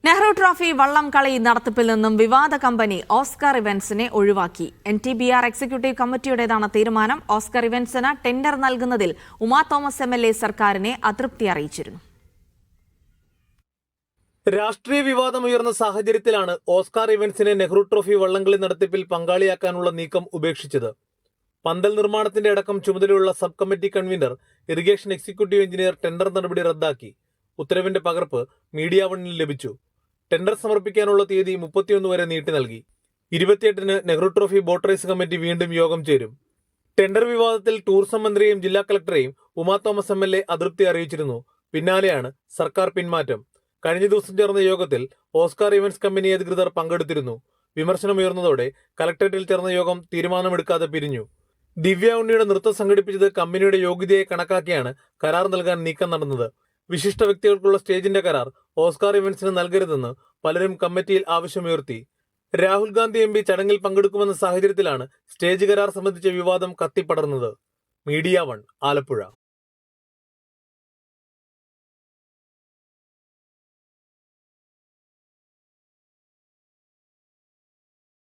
Nehru trophy വള്ളംകളി നടത്തിപ്പിൽ നിന്നും വിവാദ കമ്പനി ഓസ്കാർ ഇവന്റ്സിനെ ഒഴിവാക്കി. NTBR എക്സിക്യൂട്ടീവ് കമ്മിറ്റിയുടേതാണ് തീരുമാനം. ഓസ്കാർ ഇവന്റ്സിന് ടെൻഡർ നൽകുന്നതിൽ ഉമാ തോമസ് MLA സർക്കാരിനെ അതൃപ്തി അറിയിച്ചിരുന്നു. രാഷ്ട്രീയ വിവാദമുയർന്ന സാഹചര്യത്തിലാണ് ഓസ്കാർ ഇവന്റ്സിനെ നെഹ്റു ട്രോഫി വള്ളംകളി നടത്തിപ്പിൽ പങ്കാളിയാക്കാനുള്ള നീക്കം ഉപേക്ഷിച്ചത്. പന്തൽ നിർമ്മാണത്തിന്റെ അടക്കം ചുമതലയുള്ള sub committee convener irrigation executive engineer tender നടപടി റദ്ദാക്കി. ഉത്തരവിന്റെ പകർപ്പ് മീഡിയ വണ്ണിൽ ലഭിച്ചു. ടെൻഡർ സമർപ്പിക്കാനുള്ള തീയതി 31 വരെ നീട്ടി നൽകി. 28-ന് Nehru trophy boat race committee വീണ്ടും യോഗം ചേരും. ടെൻഡർ വിവാദത്തിൽ ടൂറിസം മന്ത്രിയെയും ജില്ലാ കളക്ടറെയും ഉമാ തോമസ് MLA അതൃപ്തി അറിയിച്ചിരുന്നു. പിന്നാലെയാണ് സർക്കാർ പിന്മാറ്റം. കഴിഞ്ഞ ദിവസം ചേർന്ന യോഗത്തിൽ ഓസ്കാർ ഇവന്റ്സ് കമ്പനി അധികൃതർ പങ്കെടുത്തിരുന്നു. വിമർശനമുയർന്നതോടെ കളക്ടറേറ്റിൽ ചേർന്ന യോഗം തീരുമാനമെടുക്കാതെ പിരിഞ്ഞു. ദിവ്യ ഉണ്ണിയുടെ നൃത്തം സംഘടിപ്പിച്ചത് കമ്പനിയുടെ യോഗ്യതയെ കണക്കാക്കിയാണ് കരാർ നൽകാൻ നീക്കം നടന്നത്. വിശിഷ്ട വ്യക്തികൾക്കുള്ള സ്റ്റേജിന്റെ കരാർ ഓസ്കാർ ഇവന്റ്സിന് നൽകരുതെന്ന് പലരും കമ്മിറ്റിയിൽ ആവശ്യമുയർത്തി. രാഹുൽ ഗാന്ധി MP ചടങ്ങിൽ പങ്കെടുക്കുമെന്ന സാഹചര്യത്തിലാണ് സ്റ്റേജ് കരാർ സംബന്ധിച്ച വിവാദം കത്തിപ്പടർന്നത്. മീഡിയ 1 ആലപ്പുഴ.